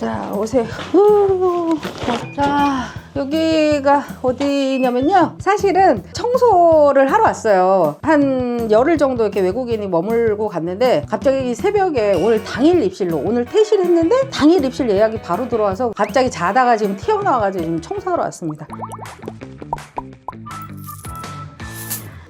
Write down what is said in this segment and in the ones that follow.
자, 오세요. 자, 여기가 어디냐면요. 사실은 청소를 하러 왔어요. 한 열흘 정도 이렇게 외국인이 머물고 갔는데 갑자기 새벽에 오늘 당일 입실로 오늘 퇴실했는데 당일 입실 예약이 바로 들어와서 갑자기 자다가 지금 튀어나와가지고 지금 청소하러 왔습니다.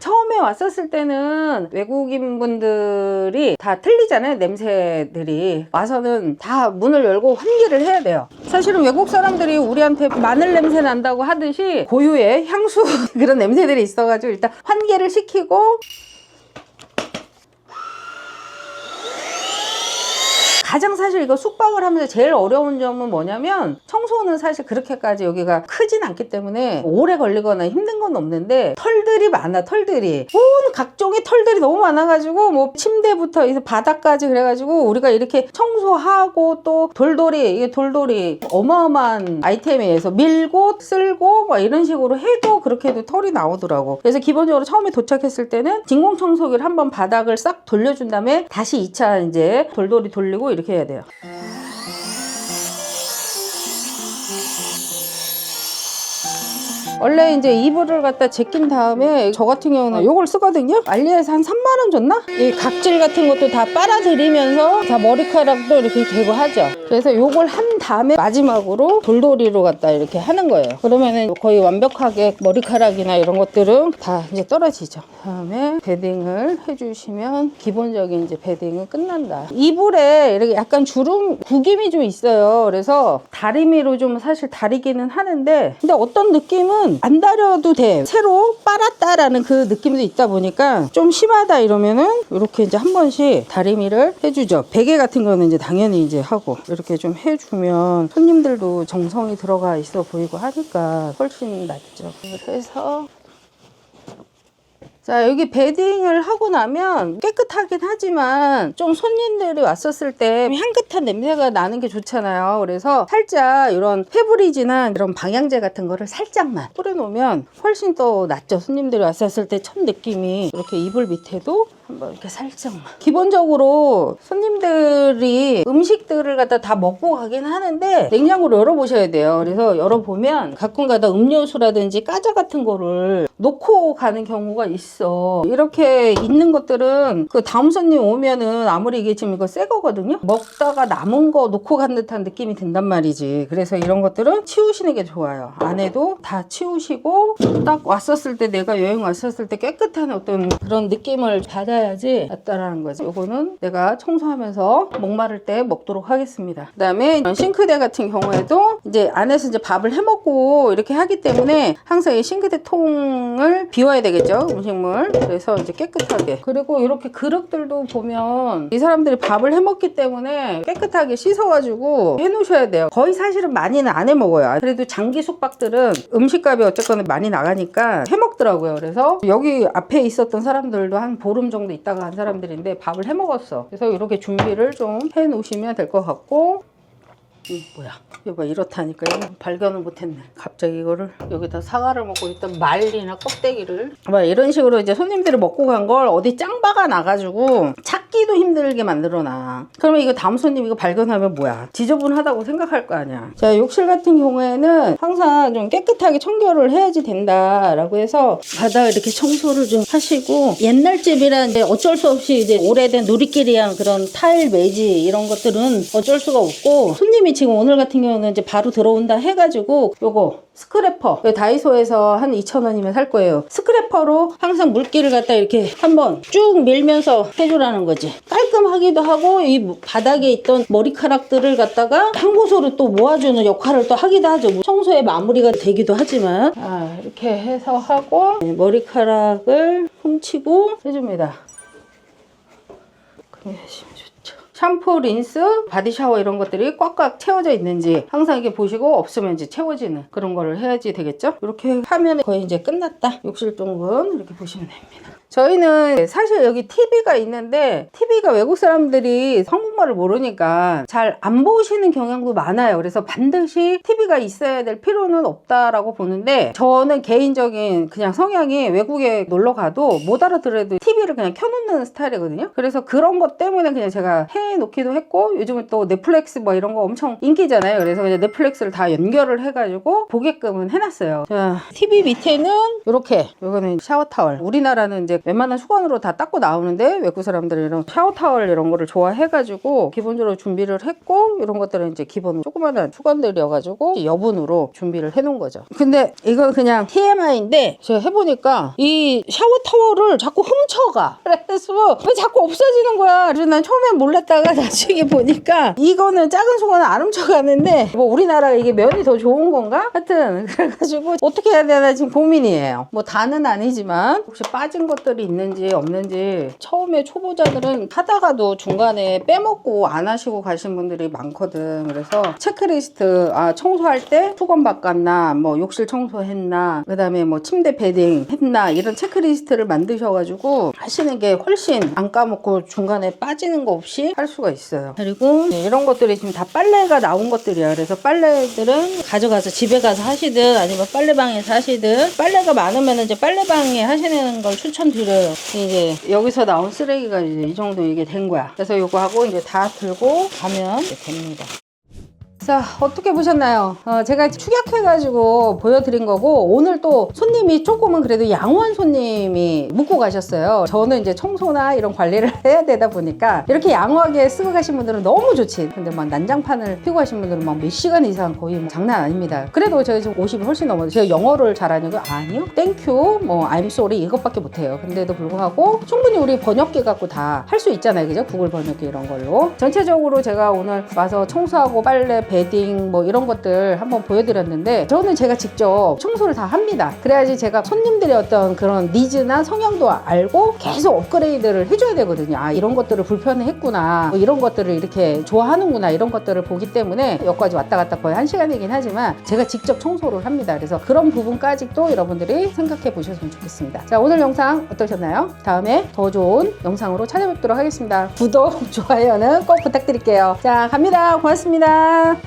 처음에 왔었을 때는 외국인 분들이 다 틀리잖아요. 냄새들이 와서는 다 문을 열고 환기를 해야 돼요. 사실은 외국 사람들이 우리한테 마늘 냄새 난다고 하듯이 고유의 향수 그런 냄새들이 있어가지고 일단 환기를 시키고, 가장 사실 이거 숙박을 하면서 제일 어려운 점은 뭐냐면 청소는 사실 그렇게까지 여기가 크진 않기 때문에 오래 걸리거나 힘든 건 없는데 털들이 많아. 털들이 온 각종의 털들이 너무 많아가지고 뭐 침대부터 해서 바닥까지 그래가지고 우리가 이렇게 청소하고 또 돌돌이, 이게 돌돌이 어마어마한 아이템에 의해서 밀고 쓸고 막 이런 식으로 해도 그렇게 해도 털이 나오더라고. 그래서 기본적으로 처음에 도착했을 때는 진공청소기를 한번 바닥을 싹 돌려준 다음에 다시 2차 이제 돌돌이 돌리고 이렇게 해야 돼요. 원래 이제 이불을 갖다 제낀 다음에 저 같은 경우는 요걸 쓰거든요. 알리에서 한 3만원 줬나? 이 각질 같은 것도 다 빨아들이면서 다 머리카락도 이렇게 대고 하죠. 그래서 요걸 한 다음에 마지막으로 돌돌이로 갖다 이렇게 하는 거예요. 그러면은 거의 완벽하게 머리카락이나 이런 것들은 다 이제 떨어지죠. 다음에 베딩을 해주시면 기본적인 이제 베딩은 끝난다. 이불에 이렇게 약간 주름 구김이 좀 있어요. 그래서 다리미로 좀 사실 다리기는 하는데, 근데 어떤 느낌은 안 다려도 돼. 새로 빨았다라는 그 느낌도 있다 보니까 좀 심하다 이러면은 이렇게 이제 한 번씩 다리미를 해주죠. 베개 같은 거는 이제 당연히 이제 하고 이렇게 좀 해주면 손님들도 정성이 들어가 있어 보이고 하니까 훨씬 낫죠. 그래서 자, 여기 베딩을 하고 나면 깨끗하긴 하지만 좀 손님들이 왔었을 때 향긋한 냄새가 나는 게 좋잖아요. 그래서 살짝 이런 페브리즈나 이런 방향제 같은 거를 살짝만 뿌려놓으면 훨씬 더 낫죠. 손님들이 왔었을 때 첫 느낌이. 이렇게 이불 밑에도 한번 이렇게 살짝만. 기본적으로 손님들이 음식들을 갖다 다 먹고 가긴 하는데 냉장고를 열어보셔야 돼요. 그래서 열어보면 가끔가다 음료수라든지 과자 같은 거를 놓고 가는 경우가 있어. 이렇게 있는 것들은 그 다음 손님 오면은 아무리 이게 지금 이거 새 거거든요. 먹다가 남은 거 놓고 간 듯한 느낌이 든단 말이지. 그래서 이런 것들은 치우시는 게 좋아요. 안에도 다 치우시고 딱 왔었을 때, 내가 여행 왔었을 때 깨끗한 어떤 그런 느낌을 받아야지 낫다라는 거지. 요거는 내가 청소하면서 목마를 때 먹도록 하겠습니다. 그 다음에 싱크대 같은 경우에도 이제 안에서 이제 밥을 해 먹고 이렇게 하기 때문에 항상 이 싱크대 통을 비워야 되겠죠. 음식물. 그래서 이제 깨끗하게. 그리고 이렇게 그릇들도 보면 이 사람들이 밥을 해 먹기 때문에 깨끗하게 씻어가지고 해 놓으셔야 돼요. 거의 사실은 많이는 안 해 먹어요. 그래도 장기 숙박들은 음식값이 어쨌거나 많이 나가니까 해 먹더라고요. 그래서 여기 앞에 있었던 사람들도 한 보름 정도 있다가 한 사람들인데 밥을 해 먹었어. 그래서 이렇게 준비를 좀 해 놓으시면 될 것 같고, 뭐야, 이거 봐, 이렇다니까. 이거 발견을 못했네. 갑자기 이거를 여기다 사과를 먹고 있던 말리나 껍데기를 막 이런 식으로 이제 손님들이 먹고 간 걸 어디 짱박아 놔가지고 찾기도 힘들게 만들어놔. 그러면 이거 다음 손님 이거 발견하면 뭐야, 지저분하다고 생각할 거 아니야. 자, 욕실 같은 경우에는 항상 좀 깨끗하게 청결을 해야지 된다라고 해서 바닥 이렇게 청소를 좀 하시고, 옛날 집이라 이제 어쩔 수 없이 이제 오래된 누리끼리한 그런 타일 매지 이런 것들은 어쩔 수가 없고, 손님이 지금 오늘 같은 경우는 이제 바로 들어온다 해가지고 요거 스크래퍼, 다이소에서 한 2,000원이면 살 거예요. 스크래퍼로 항상 물기를 갖다 이렇게 한번 쭉 밀면서 해주라는 거지. 깔끔하기도 하고 이 바닥에 있던 머리카락들을 갖다가 한 곳으로 또 모아주는 역할을 또 하기도 하죠. 청소의 마무리가 되기도 하지만, 이렇게 해서 하고 머리카락을 훔치고 해줍니다. 그렇게 하시면 좋죠. 샴푸, 린스, 바디 샤워 이런 것들이 꽉꽉 채워져 있는지 항상 이렇게 보시고, 없으면 이제 채워지는 그런 거를 해야지 되겠죠. 이렇게 하면 거의 이제 끝났다. 욕실 동은 이렇게 보시면 됩니다. 저희는 사실 여기 TV가 있는데 TV가 외국 사람들이 한국말을 모르니까 잘 안 보시는 경향도 많아요. 그래서 반드시 TV가 있어야 될 필요는 없다라고 보는데, 저는 개인적인 그냥 성향이 외국에 놀러 가도 못 알아들어도 TV를 그냥 켜놓는 스타일이거든요. 그래서 그런 것 때문에 그냥 제가 놓기도 했고, 요즘은 또 넷플릭스 뭐 이런 거 엄청 인기잖아요. 그래서 그냥 넷플릭스를 다 연결을 해가지고 보게끔은 해놨어요. 자, TV 밑에는 이렇게, 이거는 샤워 타월. 우리나라는 이제 웬만한 수건으로 다 닦고 나오는데 외국 사람들은 이런 샤워 타월 이런 거를 좋아해가지고 기본적으로 준비를 했고, 이런 것들은 이제 기본 조그마한 수건들이어가지고 여분으로 준비를 해놓은 거죠. 근데 이건 그냥 TMI인데 제가 해보니까 이 샤워 타월을 자꾸 훔쳐가. 그래서 왜 자꾸 없어지는 거야. 그래서 난 처음엔 몰랐다가 나중에 보니까 이거는 작은 수건은 안 훔쳐가는데 뭐 우리나라 이게 면이 더 좋은 건가? 하여튼 그래가지고 어떻게 해야 되나 지금 고민이에요. 뭐 다는 아니지만 혹시 빠진 것들이 있는지 없는지. 처음에 초보자들은 하다가도 중간에 빼먹고 안 하시고 가신 분들이 많거든. 그래서 체크리스트, 청소할 때 수건 바꿨나, 뭐 욕실 청소했나, 그 다음에 뭐 침대 베딩 했나, 이런 체크리스트를 만드셔가지고 하시는 게 훨씬 안 까먹고 중간에 빠지는 거 없이 할 수가 있어요. 그리고 이런 것들이 지금 다 빨래가 나온 것들이야. 그래서 빨래들은 가져가서 집에 가서 하시든 아니면 빨래방에서 하시든, 빨래가 많으면 이제 빨래방에 하시는 걸 추천드려요. 이제 여기서 나온 쓰레기가 이제 이 정도 이게 된 거야. 그래서 이거 하고 이제 다 들고 가면 이제 됩니다. 자, 어떻게 보셨나요? 제가 축약해가지고 보여드린 거고, 오늘 또 손님이 조금은 그래도 양호한 손님이 묵고 가셨어요. 저는 이제 청소나 이런 관리를 해야 되다 보니까 이렇게 양호하게 쓰고 가신 분들은 너무 좋지. 근데 막 난장판을 피고 가신 분들은 막 몇 시간 이상 거의 뭐 장난 아닙니다. 그래도 제가 지금 50이 훨씬 넘어요. 제가 영어를 잘하냐고? 아니요. 땡큐, 뭐 I'm sorry 이것밖에 못해요. 근데도 불구하고 충분히 우리 번역기 갖고 다 할 수 있잖아요. 그죠? 구글 번역기 이런 걸로. 전체적으로 제가 오늘 와서 청소하고 빨래, 베딩 뭐 이런 것들 한번 보여드렸는데, 저는 제가 직접 청소를 다 합니다. 그래야지 제가 손님들의 어떤 그런 니즈나 성향도 알고 계속 업그레이드를 해줘야 되거든요. 이런 것들을 불편해했구나, 뭐 이런 것들을 이렇게 좋아하는구나, 이런 것들을 보기 때문에 여기까지 왔다 갔다 거의 1시간이긴 하지만 제가 직접 청소를 합니다. 그래서 그런 부분까지 또 여러분들이 생각해 보셨으면 좋겠습니다. 자, 오늘 영상 어떠셨나요? 다음에 더 좋은 영상으로 찾아뵙도록 하겠습니다. 구독, 좋아요는 꼭 부탁드릴게요. 자, 갑니다. 고맙습니다.